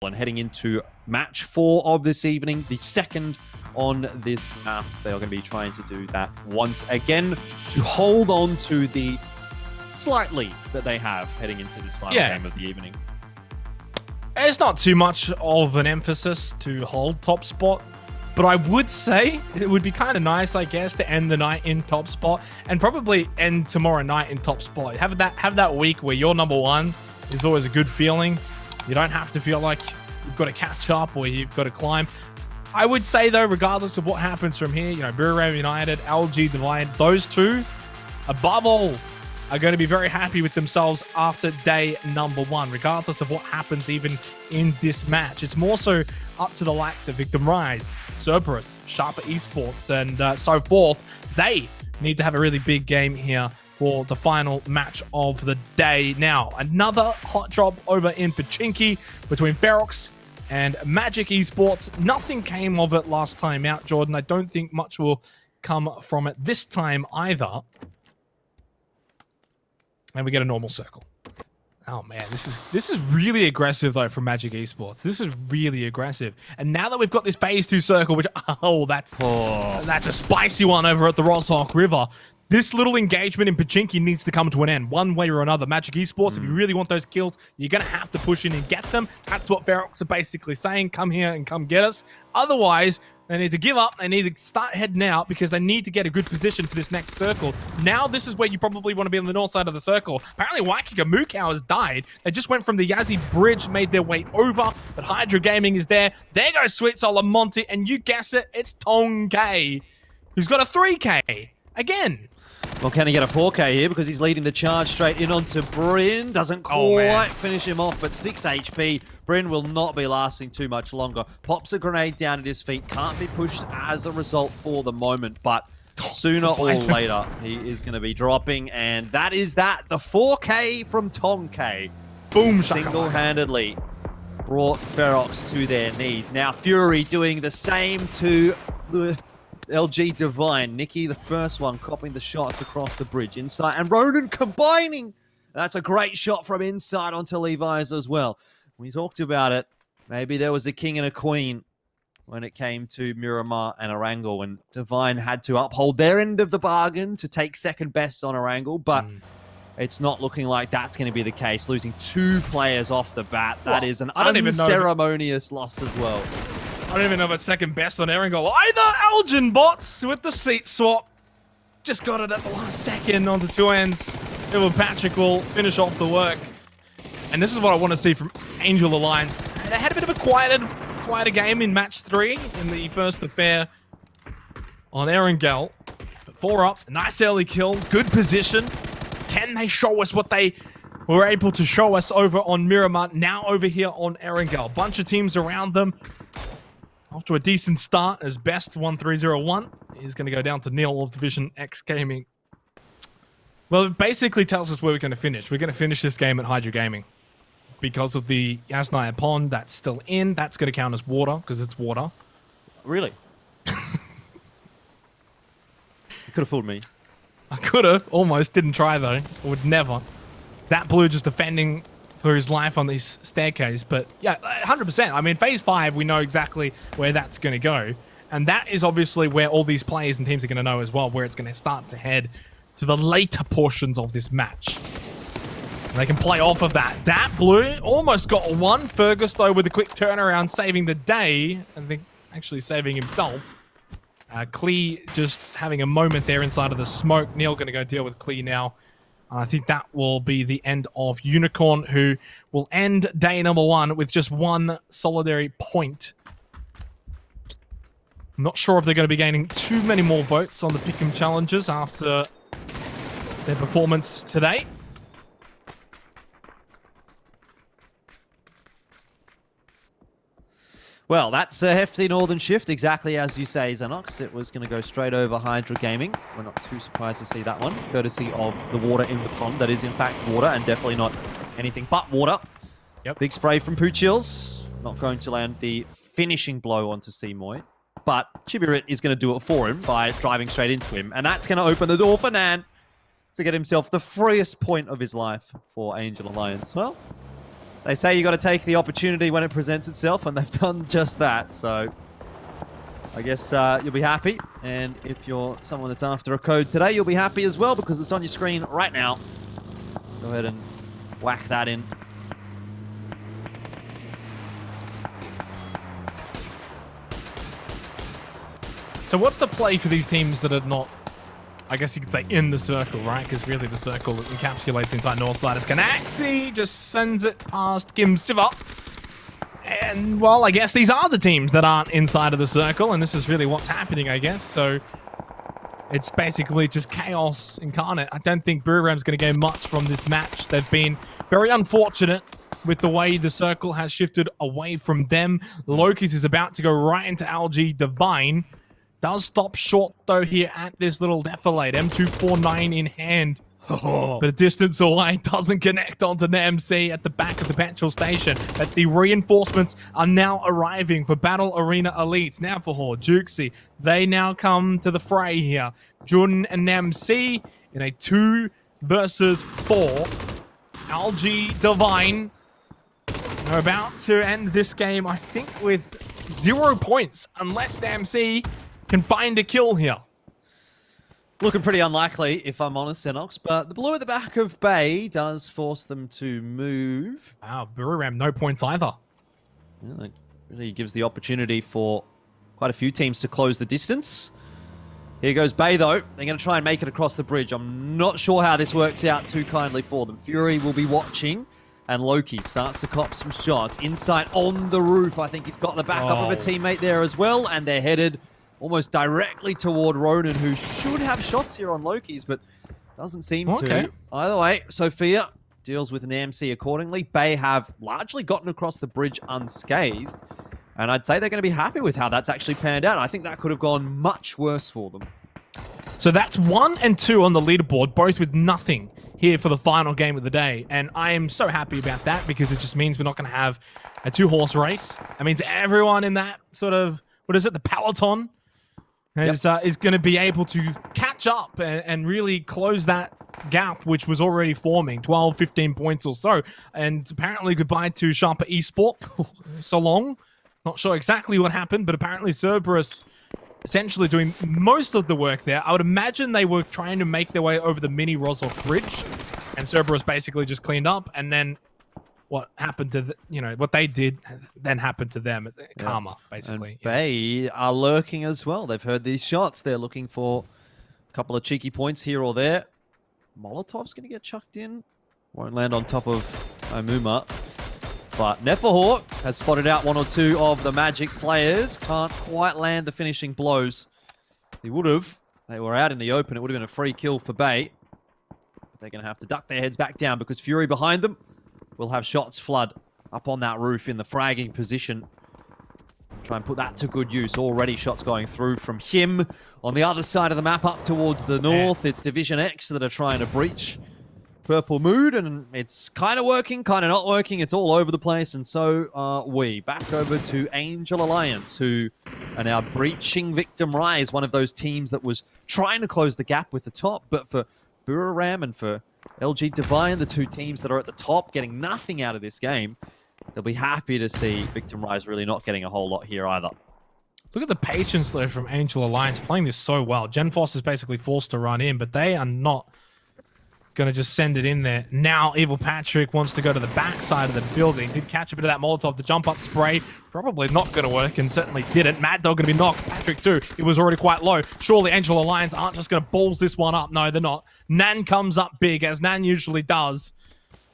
And heading into match 4 of this evening, the second on this map. They are going to be trying to do that once again to hold on to the slight lead that they have heading into this final game of the evening. It's not too much of an emphasis to hold top spot, but I would say it would be kind of nice, I guess, to end the night in top spot and probably end tomorrow night in top spot. Have that week where you're number one is always a good feeling. You don't have to feel like you've got to catch up or you've got to climb. I would say, though, regardless of what happens from here, you know, Bureau United, LG Divine, those two, above all, are going to be very happy with themselves after day number 1, regardless of what happens even in this match. It's more so up to the likes of Victim Rise, Cerberus, Sharper Esports, and so forth. They need to have a really big game here for the final match of the day. Now, another hot drop over in Pachinki between Ferox and Magic Esports. Nothing came of it last time out, Jordan. I don't think much will come from it this time either. And we get a normal circle. Oh man, this is really aggressive though from Magic Esports. This is really aggressive. And now that we've got this phase 2 circle, which that's a spicy one over at the Rosshawk River. This little engagement in Pachinki needs to come to an end, one way or another. Magic Esports, if you really want those kills, you're going to have to push in and get them. That's what Ferox are basically saying. Come here and come get us. Otherwise, they need to give up. They need to start heading out because they need to get a good position for this next circle. Now, this is where you probably want to be on the north side of the circle. Apparently, Waikika Mukau has died. They just went from the Yazzie Bridge, made their way over, but Hydra Gaming is there. There goes Sweet Solamonte, and you guess it, it's Tong K, who's got a 3K. Again. Well, can he get a 4K here because he's leading the charge straight in onto Bryn. Doesn't quite finish him off, but 6 HP. Bryn will not be lasting too much longer. Pops a grenade down at his feet. Can't be pushed as a result for the moment, but sooner or later, he is going to be dropping. And that is that. The 4K from Tong K. Boom. Single-handedly brought Ferox to their knees. Now Fury doing the same to the LG Divine. Nikki, the first one, copying the shots across the bridge inside, and Ronan combining. That's a great shot from inside onto Levi's as well. We talked about it. Maybe there was a king and a queen when it came to Miramar and Erangel, and Divine had to uphold their end of the bargain to take second best on Erangel, but it's not looking like that's going to be the case. Losing 2 players off the bat, that is an unceremonious loss as well. I don't even know if it's second best on Erangel either. Elgin bots with the seat swap. Just got it at the last second onto 2 ends. Patrick will finish off the work. And this is what I want to see from Angel Alliance. They had a bit of a quieter game in match 3 in the first affair on Erangel. But 4 up, nice early kill, good position. Can they show us what they were able to show us over on Miramar, now over here on Erangel? Bunch of teams around them. Off to a decent start as best 1301 is going to go down to Neil of Division X Gaming. Well, it basically tells us where we're going to finish. We're going to finish this game at Hydra Gaming. Because of the Yasnaya Pond that's still in, that's going to count as water, because it's water. Really? You could have fooled me. I could have. Almost. Didn't try, though. I would never. That blue just defending for his life on this staircase. But, yeah, 100%. I mean, Phase 5, we know exactly where that's going to go. And that is obviously where all these players and teams are going to know as well, where it's going to start to head to the later portions of this match. They can play off of that. That blue almost got one. Fergus, though, with a quick turnaround, saving the day. I think actually saving himself. Klee just having a moment there inside of the smoke. Neil going to go deal with Klee now. I think that will be the end of Unicorn, who will end day number 1 with just 1 solitary point. I'm not sure if they're going to be gaining too many more votes on the Pick'em challenges after their performance today. Well, that's a hefty northern shift, exactly as you say, Xenox. It was going to go straight over Hydra Gaming. We're not too surprised to see that one, courtesy of the water in the pond. That is, in fact, water, and definitely not anything but water. Yep. Big spray from Poochills. Not going to land the finishing blow onto Seymour. But Chibirit is going to do it for him by driving straight into him. And that's going to open the door for Nan to get himself the freest point of his life for Angel Alliance. Well, They say you got to take the opportunity when it presents itself, and they've done just that. So I guess you'll be happy. And if you're someone that's after a code today, you'll be happy as well because it's on your screen right now. Go ahead and whack that in. So what's the play for these teams that are not, I guess you could say, in the circle, right? Because really the circle that encapsulates the entire north side is Canaxi, just sends it past Kim Siva. And, well, I guess these are the teams that aren't inside of the circle, and this is really what's happening, I guess. So it's basically just chaos incarnate. I don't think Buriram's going to gain much from this match. They've been very unfortunate with the way the circle has shifted away from them. Loki's is about to go right into LG Divine. Does stop short, though, here at this little defilade. M249 in hand. But a distance away, doesn't connect onto the MC at the back of the petrol station. But the reinforcements are now arriving for Battle Arena Elites. Now for Horde, Jukesy, they now come to the fray here. Jun and MC in a 2 versus 4. LG Divine are about to end this game, I think, with 0 points, unless the MC can find a kill here. Looking pretty unlikely, if I'm honest, Xenox, but the blue at the back of Bay does force them to move. Wow, Buriram, no points either. Yeah, that really gives the opportunity for quite a few teams to close the distance. Here goes Bay, though. They're going to try and make it across the bridge. I'm not sure how this works out too kindly for them. Fury will be watching, and Loki starts to cop some shots. Inside on the roof, I think he's got the backup of a teammate there as well, and they're headed almost directly toward Ronan, who should have shots here on Loki's, but doesn't seem to. Either way, Sophia deals with an AMC accordingly. Bay have largely gotten across the bridge unscathed, and I'd say they're going to be happy with how that's actually panned out. I think that could have gone much worse for them. So that's 1 and 2 on the leaderboard, both with nothing here for the final game of the day. And I am so happy about that because it just means we're not going to have a 2-horse race. It means everyone in that sort of, what is it, the peloton, is going to be able to catch up and really close that gap, which was already forming, 12, 15 points or so. And apparently goodbye to Sharper Esport. So long. Not sure exactly what happened, but apparently Cerberus essentially doing most of the work there. I would imagine they were trying to make their way over the mini Rosov bridge, and Cerberus basically just cleaned up, and then what happened to, what they did then happened to them. It's karma, basically. And Bay are lurking as well. They've heard these shots. They're looking for a couple of cheeky points here or there. Molotov's going to get chucked in. Won't land on top of Amuma. But Neferhor has spotted out 1 or 2 of the Magic players. Can't quite land the finishing blows. He would have. They were out in the open. It would have been a free kill for Bay. But they're going to have to duck their heads back down because Fury behind them will have shots flood up on that roof in the fragging position. Try and put that to good use. Already shots going through from him. On the other side of the map up towards the north, it's Division X that are trying to breach Purple Mood, and it's kind of working, kind of not working. It's all over the place, and so are we. Back over to Angel Alliance, who are now breaching Victim Rise, one of those teams that was trying to close the gap with the top, but for Buriram and for LG Divine, the 2 teams that are at the top, getting nothing out of this game, they'll be happy to see Victim Rise really not getting a whole lot here either. Look at the patience, though, from Angel Alliance, playing this so well. Genfoss is basically forced to run in, but they are not going to just send it in there. Now, Evil Patrick wants to go to the back side of the building. Did catch a bit of that Molotov. The jump-up spray probably not going to work, and certainly didn't. Mad Dog going to be knocked. Patrick, too. It was already quite low. Surely Angel Alliance aren't just going to balls this one up. No, they're not. Nan comes up big, as Nan usually does.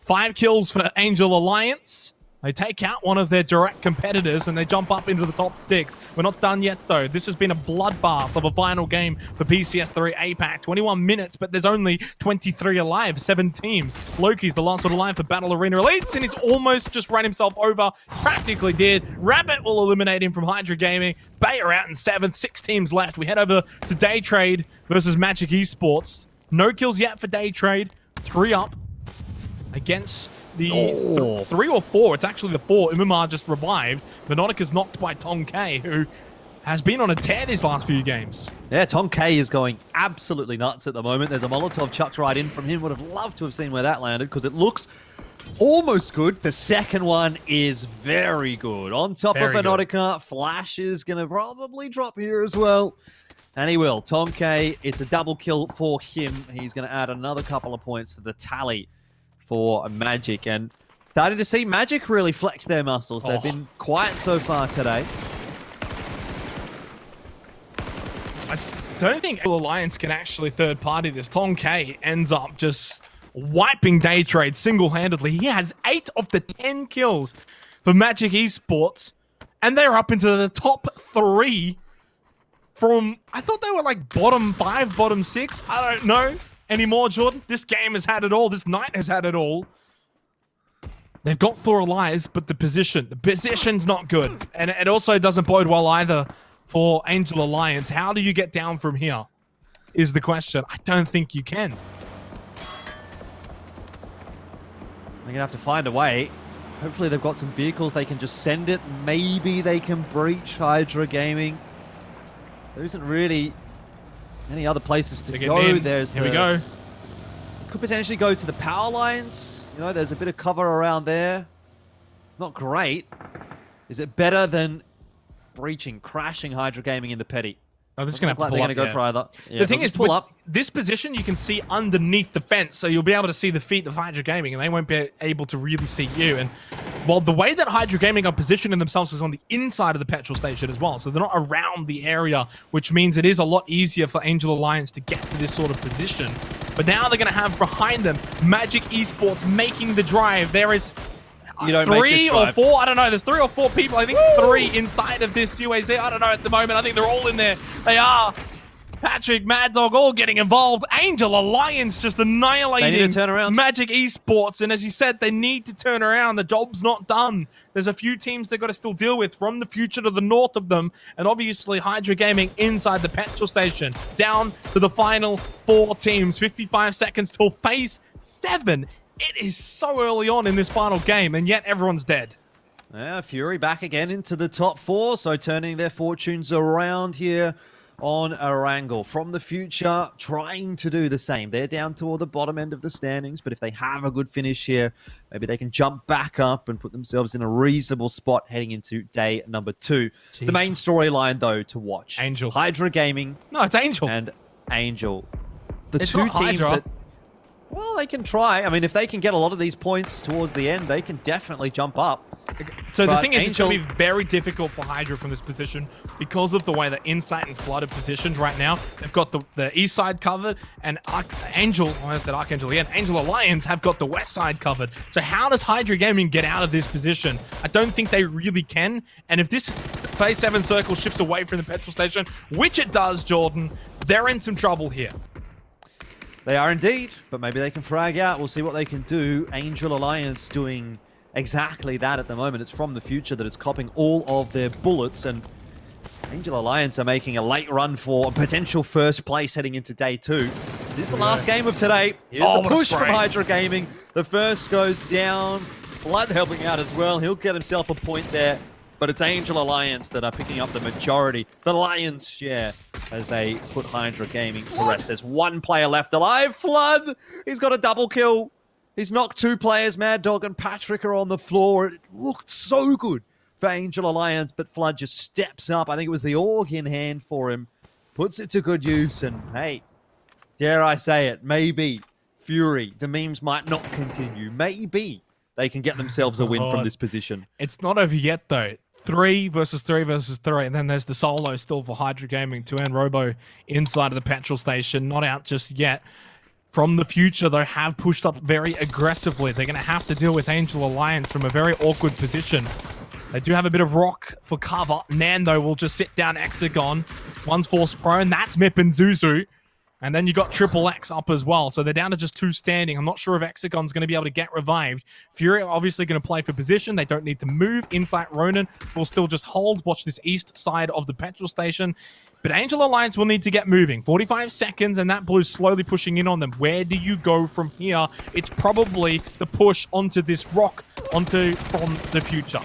5 kills for Angel Alliance. They take out one of their direct competitors and they jump up into the top 6. We're not done yet, though. This has been a bloodbath of a final game for PCS3 APAC. 21 minutes, but there's only 23 alive, 7 teams. Loki's the last one alive for Battle Arena Elites, and he's almost just ran himself over. Practically did. Rabbit will eliminate him from Hydra Gaming. Bay are out in 7th, 6 teams left. We head over to Day Trade versus Magic Esports. No kills yet for Day Trade. 3 up against the 3 or 4. It's actually the 4. Umimar just revived. Venonika's knocked by Tong K, who has been on a tear these last few games. Yeah, Tong K is going absolutely nuts at the moment. There's a Molotov chucked right in from him. Would have loved to have seen where that landed because it looks almost good. The second one is very good. On top Very of good. Anodica, Flash is going to probably drop here as well. And he will. Tom K, it's a double kill for him. He's going to add another couple of points to the tally for Magic. And starting to see Magic really flex their muscles. They've been quiet so far today. I don't think Alliance can actually third party this. Tom K ends up just wiping day trade single-handedly. He has 8 of the 10 kills for Magic Esports, and they're up into the top 3 from, I thought they were like bottom 5, bottom 6. I don't know anymore, Jordan. This game has had it all. This night has had it all. They've got 4 lives, but the position's not good. And it also doesn't bode well either for Angel Alliance. How do you get down from here is the question. I don't think you can. They're going to have to find a way. Hopefully they've got some vehicles. They can just send it. Maybe they can breach Hydra Gaming. There isn't really any other places to go. There's Here we go. Could potentially go to the power lines. You know, there's a bit of cover around there. It's not great. Is it better than breaching, crashing Hydra Gaming in the petty? Oh, this is going to have to pull they're up. going to go for either. Yeah, the thing is, pull with up. this position, you can see underneath the fence, so you'll be able to see the feet of Hydra Gaming, and they won't be able to really see you. And well, the way that Hydra Gaming are positioning themselves is on the inside of the petrol station as well, so they're not around the area, which means it is a lot easier for Angel Alliance to get to this sort of position. But now they're going to have behind them Magic Esports making the drive. There is 3 or 4, I don't know, there's 3 or 4 people, I think 3 inside of this UAZ, I don't know at the moment, I think they're all in there. They are. Patrick, Mad Dog, all getting involved. Angel Alliance just annihilating they need to turn around. Magic Esports, and as you said, they need to turn around. The job's not done. There's a few teams they've got to still deal with from the future to the north of them, and obviously Hydra Gaming inside the petrol station. Down to the final 4 teams, 55 seconds till phase 7. It is so early on in this final game, and yet everyone's dead. Yeah, Fury back again into the top 4, so turning their fortunes around here on Erangel. From the future, trying to do the same. They're down toward the bottom end of the standings, but if they have a good finish here, maybe they can jump back up and put themselves in a reasonable spot heading into day number 2. Jeez. The main storyline, though, to watch. Angel. Hydra Gaming. No, it's Angel. And Angel. The It's 2 not teams Hydra. that... Well, they can try. I mean, if they can get a lot of these points towards the end, they can definitely jump up. So the But thing is, it's going to Angel- be very difficult for Hydra from this position because of the way that Insight and Flood are positioned right now. They've got the east side covered, and Angel Alliance have got the west side covered. So how does Hydra Gaming get out of this position? I don't think they really can. And if this phase 7 circle shifts away from the petrol station, which it does, Jordan, they're in some trouble here. They are indeed, but maybe they can frag out. We'll see what they can do. Angel Alliance doing exactly that at the moment. It's from the future that is copping all of their bullets, and Angel Alliance are making a late run for a potential first place heading into day 2. This is the last game of today. Here's the what a push from spray. Hydra Gaming. The first goes down. Flood helping out as well. He'll get himself a point there. But it's Angel Alliance that are picking up the majority, the lion's share, as they put Hydra Gaming to rest. There's 1 player left alive. Flood! He's got a double kill. He's knocked 2 players. Mad Dog and Patrick are on the floor. It looked so good for Angel Alliance, but Flood just steps up. I think it was the org in hand for him. Puts it to good use, and hey, dare I say it, maybe Fury, the memes might not continue. Maybe they can get themselves a win from this position. It's not over yet, though. 3 versus 3 versus 3, and then there's the solo still for Hydra Gaming. 2 and Robo inside of the petrol station, not out just yet. From the future, they have pushed up very aggressively. They're going to have to deal with Angel Alliance from a very awkward position. They do have a bit of rock for cover. Nando will just sit down Hexagon. One's forced prone. That's Mip and Zuzu. And then you got Triple X up as well. So they're down to just 2 standing. I'm not sure if Hexagon's going to be able to get revived. Fury are obviously going to play for position. They don't need to move. Insight Ronin will still just hold. Watch this east side of the petrol station. But Angel Alliance will need to get moving. 45 seconds, and that blue's slowly pushing in on them. Where do you go from here? It's probably the push onto this rock, from the future.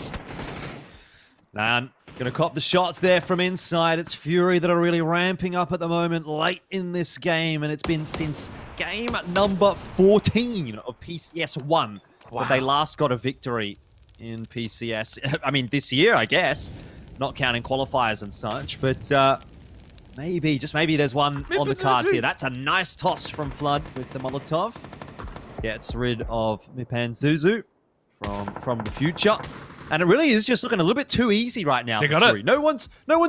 Man, gonna cop the shots there from inside. It's Fury that are really ramping up at the moment late in this game, and it's been since game number 14 of PCS1 But they last got a victory in PCS. I mean, this year, I guess. Not counting qualifiers and such. But maybe, just maybe there's one on the cards here. That's a nice toss from Flood with the Molotov. Gets rid of Mipanzuzu from the future. And it really is just looking a little bit too easy right now. They got it. No one's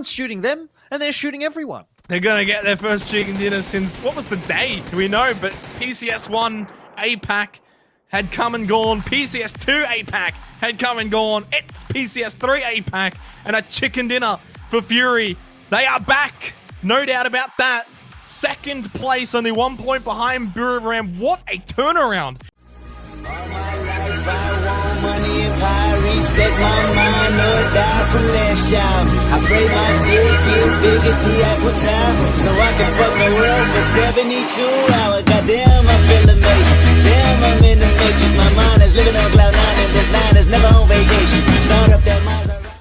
shooting them, and they're shooting everyone. They're going to get their first chicken dinner since, what was the day? Do we know? But PCS1 APAC had come and gone. PCS2 APAC had come and gone. It's PCS3 APAC and a chicken dinner for Fury. They are back. No doubt about that. Second place, only 1 point behind Buram. What a turnaround. All my life I want money and power, respect my mind, no die from last shot. I pray my dick get big as the Apple Tower, so I can fuck the world for 72 hours. Goddamn, I feel amazing.